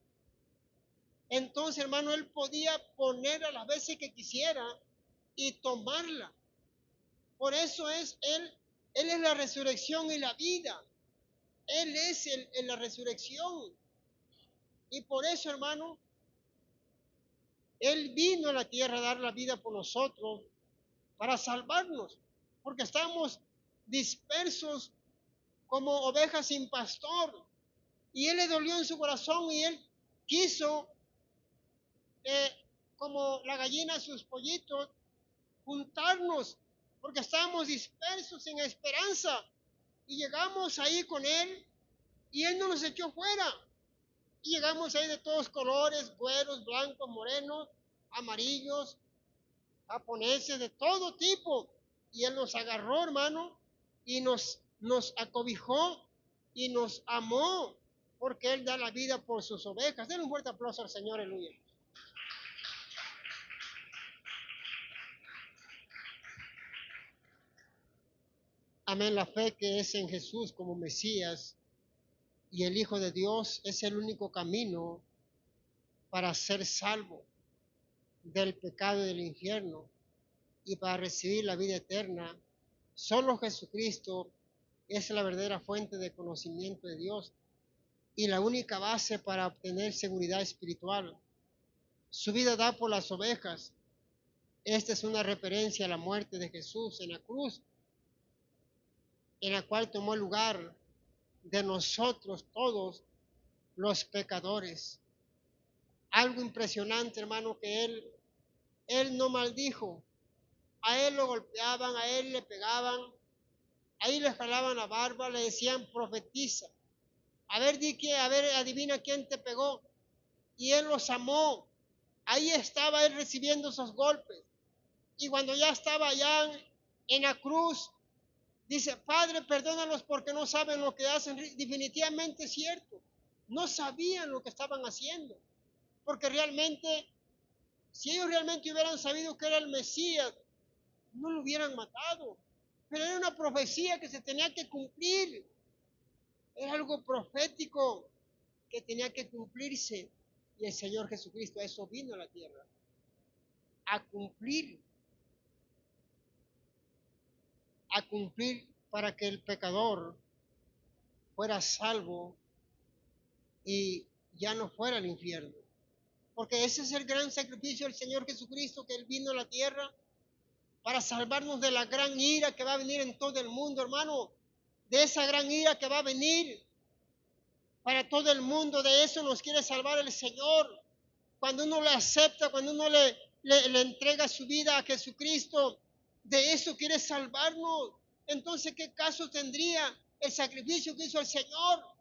Entonces, hermano, Él podía ponerla las veces que quisiera y tomarla. Por eso es Él es la resurrección y la vida. Él es la resurrección. Y por eso, hermano, Él vino a la tierra a dar la vida por nosotros para salvarnos, porque estamos dispersos como ovejas sin pastor. Y Él le dolió en su corazón y Él quiso, como la gallina sus pollitos, juntarnos, porque estábamos dispersos sin esperanza. Y llegamos ahí con Él y Él no nos echó fuera. Y llegamos ahí de todos colores, güeros, blancos, morenos, amarillos, japoneses, de todo tipo. Y Él nos agarró, hermano, y nos acobijó y nos amó, porque Él da la vida por sus ovejas. Denle un fuerte aplauso al Señor, aleluya. Amén, la fe que es en Jesús como Mesías y el Hijo de Dios es el único camino para ser salvo del pecado y del infierno y para recibir la vida eterna. Solo Jesucristo es la verdadera fuente de conocimiento de Dios y la única base para obtener seguridad espiritual. Su vida da por las ovejas. Esta es una referencia a la muerte de Jesús en la cruz, en la cual tomó el lugar de nosotros todos los pecadores. Algo impresionante, hermano, que él no maldijo. A Él lo golpeaban, a Él le pegaban, ahí le jalaban la barba, le decían profetiza. A ver, adivina quién te pegó. Y Él los amó. Ahí estaba Él recibiendo esos golpes. Y cuando ya estaba allá en la cruz, Dice, Padre, perdónalos porque no saben lo que hacen. Definitivamente es cierto. No sabían lo que estaban haciendo. Porque realmente, si ellos realmente hubieran sabido que era el Mesías, no lo hubieran matado. Pero era una profecía que se tenía que cumplir. Era algo profético que tenía que cumplirse. Y el Señor Jesucristo a eso vino a la tierra. A cumplir. A cumplir para que el pecador fuera salvo y ya no fuera al infierno. Porque ese es el gran sacrificio del Señor Jesucristo, que Él vino a la tierra para salvarnos de la gran ira que va a venir en todo el mundo, hermano. De esa gran ira que va a venir para todo el mundo, de eso nos quiere salvar el Señor. Cuando uno le acepta, cuando uno le entrega su vida a Jesucristo, de eso quiere salvarnos. Entonces, ¿qué caso tendría el sacrificio que hizo el Señor?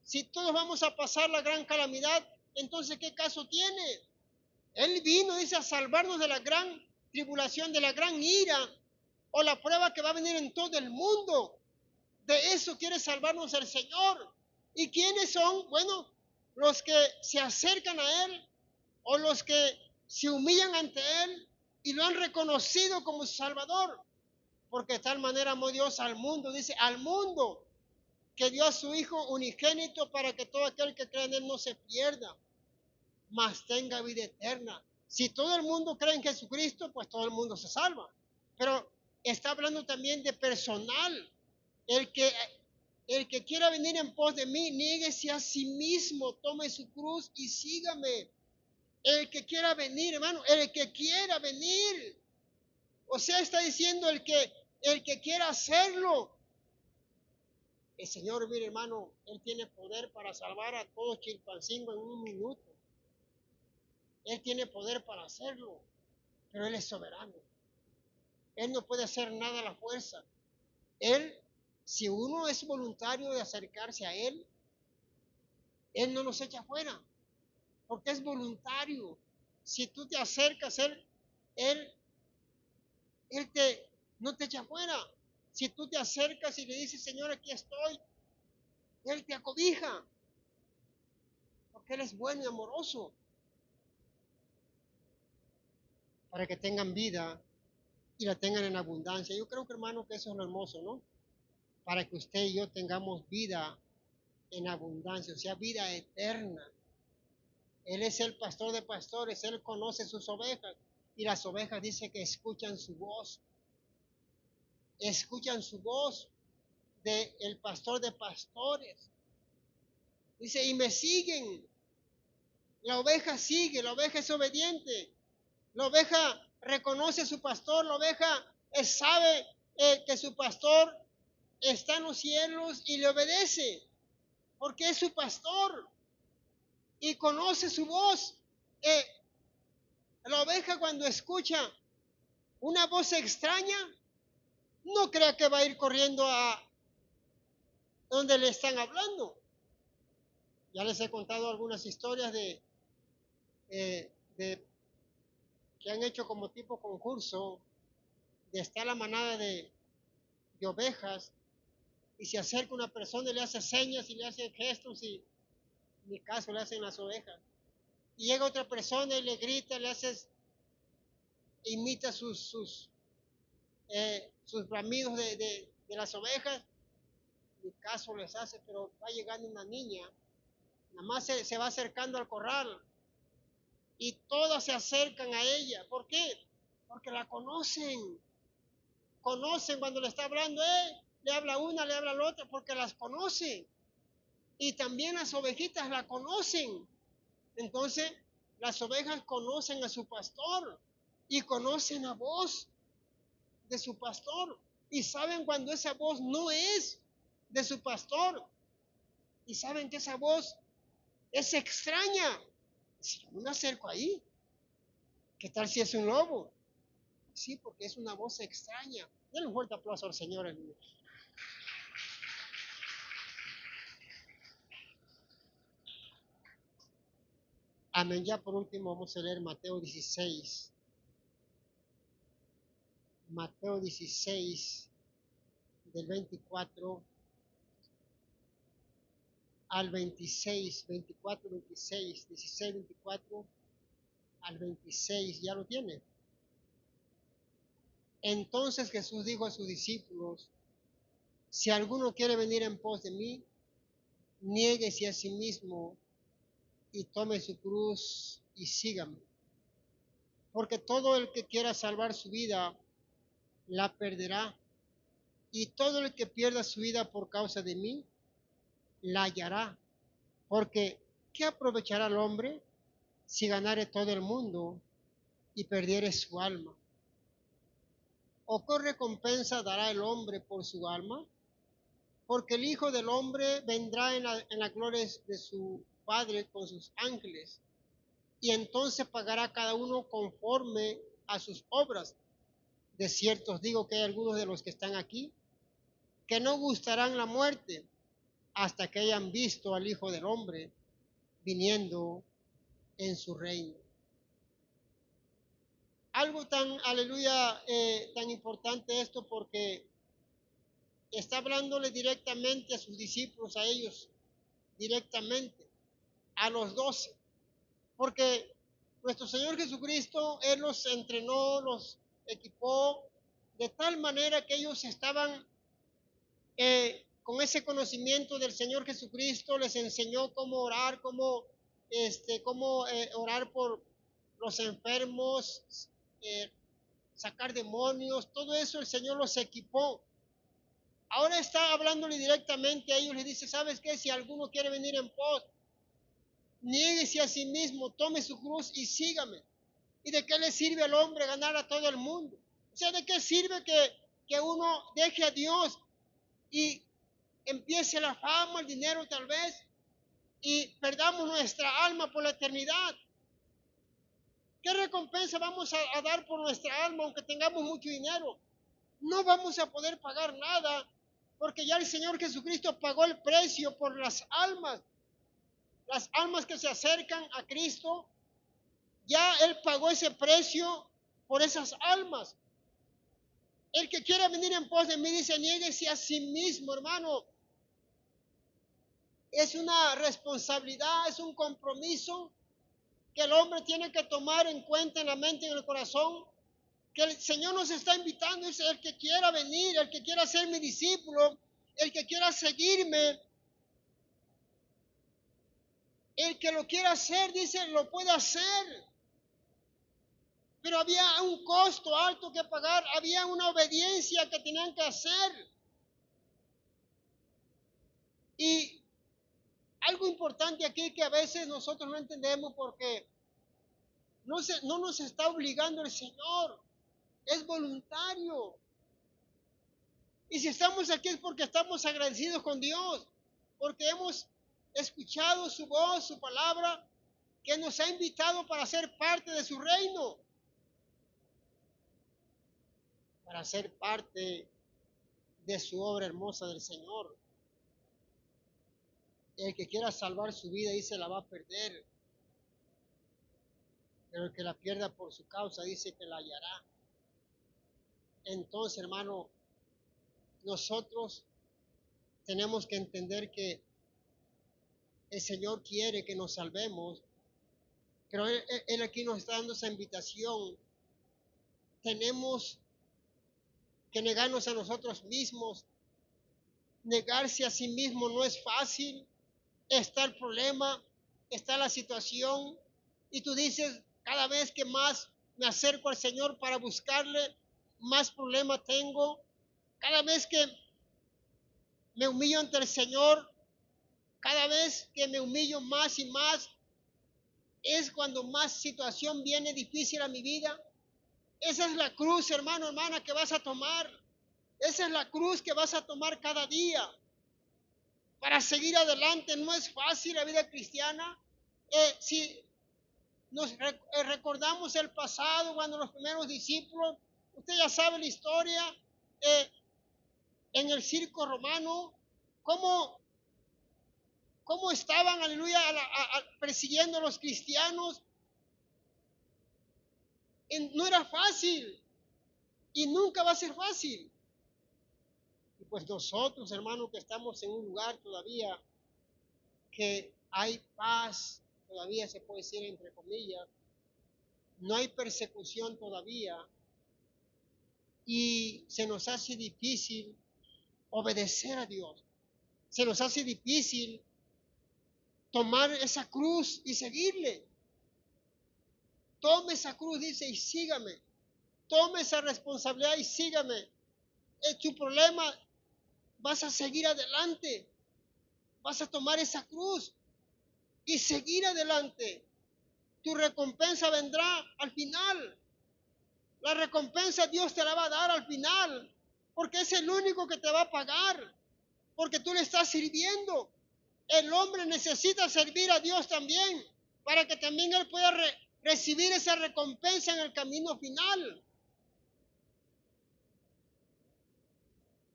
Si todos vamos a pasar la gran calamidad, entonces ¿qué caso tiene? Él vino, dice, a salvarnos de la gran tribulación, de la gran ira o la prueba que va a venir en todo el mundo. De eso quiere salvarnos el Señor. ¿Y quiénes son? Bueno, los que se acercan a Él o los que se humillan ante Él y lo han reconocido como su Salvador. Porque de tal manera amó Dios al mundo, dice, al mundo, que dio a su Hijo unigénito para que todo aquel que cree en Él no se pierda, mas tenga vida eterna. Si todo el mundo cree en Jesucristo, pues todo el mundo se salva. Pero está hablando también de personal. El que, el que quiera venir en pos de mí, niéguese a sí mismo, tome su cruz y sígame. El que quiera venir, hermano, el que quiera venir. O sea, está diciendo el que quiera hacerlo. El Señor, mire hermano, Él tiene poder para salvar a todo Chilpancingo en un minuto. Él tiene poder para hacerlo, pero Él es soberano. Él no puede hacer nada a la fuerza. Él, si uno es voluntario de acercarse a Él no nos echa fuera, porque es voluntario. Si tú te acercas, Él, no te echa fuera. Si tú te acercas y le dices, Señor, aquí estoy, Él te acobija, porque Él es bueno y amoroso, para que tengan vida y la tengan en abundancia. Yo creo que, hermano, que eso es lo hermoso, ¿no? Para que usted y yo tengamos vida en abundancia, o sea, vida eterna. Él es el pastor de pastores, Él conoce sus ovejas y las ovejas dice que escuchan su voz del pastor de pastores. Dice, y me siguen. La oveja sigue, la oveja es obediente, la oveja reconoce a su pastor, la oveja sabe que su pastor está en los cielos y le obedece, porque es su pastor y conoce su voz. Eh, la oveja cuando escucha una voz extraña, no crea que va a ir corriendo a donde le están hablando. Ya les he contado algunas historias de que han hecho como tipo concurso, de estar la manada de ovejas y se acerca una persona y le hace señas y le hace gestos y en mi caso le hacen las ovejas. Y llega otra persona y le grita, le hace, imita sus bramidos de las ovejas. En mi caso les hace, pero va llegando una niña, nada más se va acercando al corral y todas se acercan a ella. ¿Por qué? Porque la conocen. Conocen cuando le está hablando, le habla una, le habla la otra, porque las conocen. Y también las ovejitas la conocen. Entonces, las ovejas conocen a su pastor y conocen la voz de su pastor y saben cuando esa voz no es de su pastor y saben que esa voz es extraña. Si yo me acerco ahí, ¿qué tal si es un lobo? Sí, porque es una voz extraña. Denle un fuerte aplauso al Señor, hermano. Amén. Ya por último vamos a leer Mateo 16. Mateo 16, del 24 al 26, 24, 26, 16, 24 al 26, ¿ya lo tiene? Entonces Jesús dijo a sus discípulos, si alguno quiere venir en pos de mí, niéguese a sí mismo y tome su cruz y sígame. Porque todo el que quiera salvar su vida, la perderá. Y todo el que pierda su vida por causa de mí, la hallará. Porque, ¿qué aprovechará el hombre si ganare todo el mundo y perdiere su alma? ¿O qué recompensa dará el hombre por su alma? Porque el Hijo del Hombre vendrá en la gloria de su Padre con sus ángeles, y entonces pagará cada uno conforme a sus obras. De cierto os digo que hay algunos de los que están aquí que no gustarán la muerte hasta que hayan visto al Hijo del Hombre viniendo en su reino. Algo tan, aleluya, tan importante esto porque está hablándole directamente a sus discípulos, a ellos directamente, a los 12, porque nuestro Señor Jesucristo, Él los entrenó, los equipó de tal manera que ellos estaban con ese conocimiento del Señor Jesucristo, les enseñó cómo orar, cómo orar por los enfermos, eh, sacar demonios, todo eso el Señor los equipó. Ahora está hablándole directamente a ellos, les dice, ¿sabes qué? Si alguno quiere venir en pos, niéguese a sí mismo, tome su cruz y sígame. ¿Y de qué le sirve al hombre ganar a todo el mundo? O sea, ¿de qué sirve que uno deje a Dios y empiece la fama, el dinero tal vez, y perdamos nuestra alma por la eternidad? ¿Qué recompensa vamos a dar por nuestra alma aunque tengamos mucho dinero? No vamos a poder pagar nada porque ya el Señor Jesucristo pagó el precio por las almas que se acercan a Cristo. Ya Él pagó ese precio por esas almas. El que quiera venir en pos de mí, dice, niéguese a sí mismo, hermano. Es una responsabilidad, es un compromiso que el hombre tiene que tomar en cuenta en la mente y en el corazón, que el Señor nos está invitando, es el que quiera venir, el que quiera ser mi discípulo, el que quiera seguirme, el que lo quiera hacer, dice, lo puede hacer. Pero había un costo alto que pagar, había una obediencia que tenían que hacer. Y algo importante aquí que a veces nosotros no entendemos porque no nos está obligando el Señor, es voluntario. Y si estamos aquí es porque estamos agradecidos con Dios, porque hemos escuchado su voz, su palabra, que nos ha invitado para ser parte de su reino, para ser parte de su obra hermosa del Señor. El que quiera salvar su vida, dice, la va a perder. Pero el que la pierda por su causa, dice que la hallará. Entonces, hermano, nosotros tenemos que entender que el Señor quiere que nos salvemos, pero Él aquí nos está dando esa invitación. Tenemos que negarnos a nosotros mismos. Negarse a sí mismo no es fácil. Está el problema, está la situación, y tú dices, cada vez que más me acerco al Señor para buscarle, más problema tengo. Cada vez que me humillo ante el Señor, cada vez que me humillo más y más, es cuando más situación viene difícil a mi vida. Esa es la cruz, hermano, hermana, que vas a tomar. Esa es la cruz que vas a tomar cada día para seguir adelante. No es fácil la vida cristiana. Si nos recordamos el pasado, cuando los primeros discípulos, usted ya sabe la historia, en el circo romano, cómo estaban, aleluya, persiguiendo a los cristianos. No era fácil. Y nunca va a ser fácil. Y pues nosotros, hermanos, que estamos en un lugar todavía que hay paz, todavía se puede decir entre comillas, no hay persecución todavía y se nos hace difícil obedecer a Dios. Se nos hace difícil tomar esa cruz y seguirle. Tome esa cruz, dice, y sígame. Tome esa responsabilidad y sígame. Es tu problema, vas a seguir adelante. Vas a tomar esa cruz y seguir adelante. Tu recompensa vendrá al final. La recompensa Dios te la va a dar al final, porque es el único que te va a pagar, porque tú le estás sirviendo. El hombre necesita servir a Dios también, para que también él pueda recibir esa recompensa en el camino final.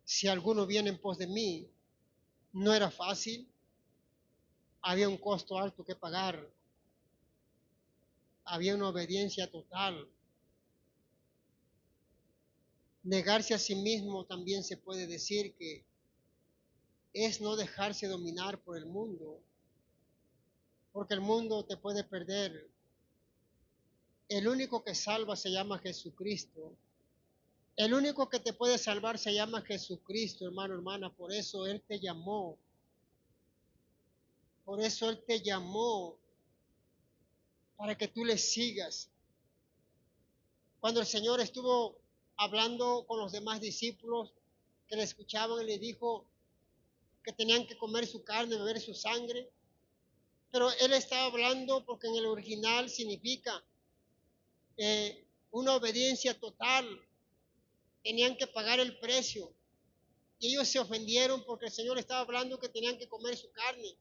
Si alguno viene en pos de mí, no era fácil, había un costo alto que pagar, había una obediencia total. Negarse a sí mismo también se puede decir que es no dejarse dominar por el mundo, porque el mundo te puede perder. El único que salva se llama Jesucristo. El único que te puede salvar se llama Jesucristo, hermano, hermana. Por eso Él te llamó. Por eso Él te llamó para que tú le sigas. Cuando el Señor estuvo hablando con los demás discípulos que le escuchaban, Él le dijo que tenían que comer su carne, beber su sangre. Pero Él estaba hablando porque en el original significa una obediencia total. Tenían que pagar el precio. Y ellos se ofendieron porque el Señor estaba hablando que tenían que comer su carne.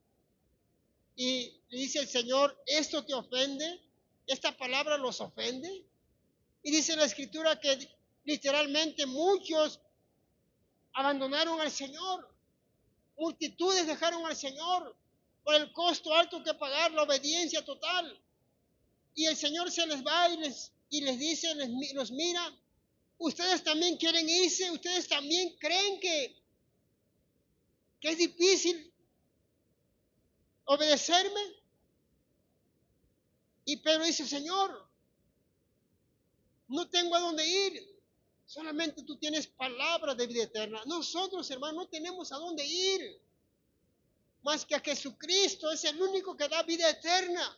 Y le dice el Señor, ¿esto te ofende? ¿Esta palabra los ofende? Y dice la Escritura que literalmente muchos abandonaron al Señor. Multitudes dejaron al Señor por el costo alto que pagar, la obediencia total. Y el Señor se les va y les dice, los mira, ustedes también quieren irse, ustedes también creen que es difícil obedecerme. Y Pedro dice, Señor, no tengo a dónde ir, solamente tú tienes palabra de vida eterna. Nosotros, hermanos, no tenemos a dónde ir, más que a Jesucristo, es el único que da vida eterna.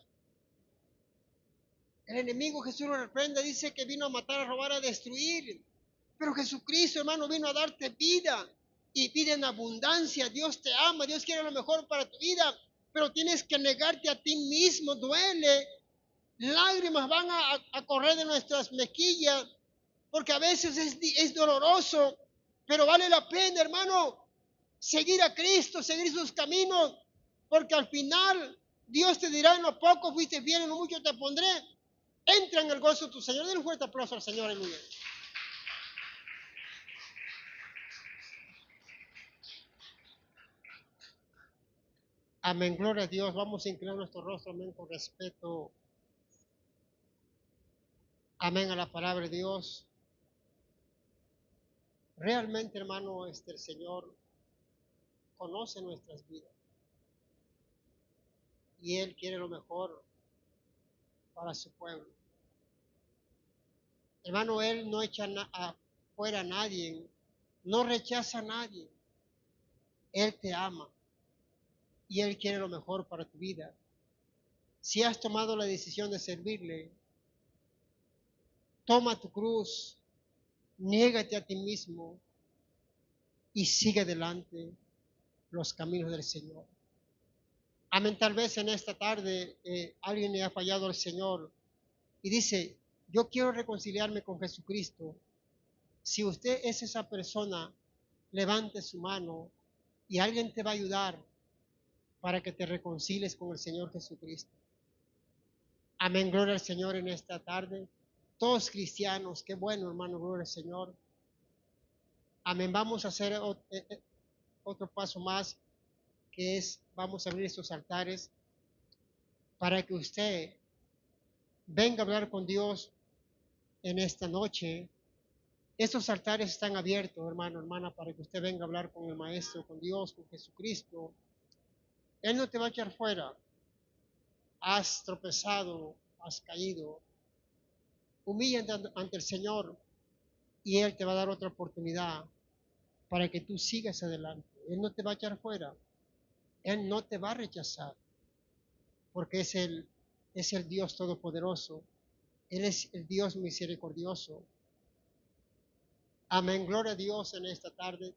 El enemigo, Jesús lo reprende, dice que vino a matar, a robar, a destruir. Pero Jesucristo, hermano, vino a darte vida y vida en abundancia. Dios te ama, Dios quiere lo mejor para tu vida, pero tienes que negarte a ti mismo. Duele, lágrimas van a correr de nuestras mejillas, porque a veces es doloroso, pero vale la pena, hermano, seguir a Cristo, seguir sus caminos, porque al final Dios te dirá, en lo poco fuiste bien, en lo mucho te pondré. Entra en el gozo de tu Señor. Den un fuerte aplauso al Señor, aleluya. Amén, gloria a Dios. Vamos a inclinar nuestro rostro, amén, con respeto. Amén a la palabra de Dios. Realmente, hermano, el Señor conoce nuestras vidas y Él quiere lo mejor para su pueblo. Hermano, Él no echa afuera a nadie, no rechaza a nadie. Él te ama y Él quiere lo mejor para tu vida. Si has tomado la decisión de servirle, toma tu cruz, niégate a ti mismo y sigue adelante los caminos del Señor. Amén. Tal vez en esta tarde alguien le ha fallado al Señor y dice, yo quiero reconciliarme con Jesucristo. Si usted es esa persona, levante su mano y alguien te va a ayudar para que te reconcilies con el Señor Jesucristo. Amén, gloria al Señor en esta tarde. Todos cristianos, qué bueno, hermano, gloria al Señor. Amén, vamos a hacer otro paso más, que es, vamos a abrir estos altares para que usted venga a hablar con Dios en esta noche Estos altares están abiertos, hermano, hermana, para que usted venga a hablar con el Maestro, con Dios, con Jesucristo. Él no te va a echar fuera. Has tropezado, has caído. Humíllate ante el Señor y Él te va a dar otra oportunidad para que tú sigas adelante. Él no te va a echar fuera. Él no te va a rechazar, porque es el Dios todopoderoso. Él es el Dios misericordioso. Amén. Gloria a Dios en esta tarde.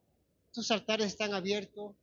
Estos altares están abiertos.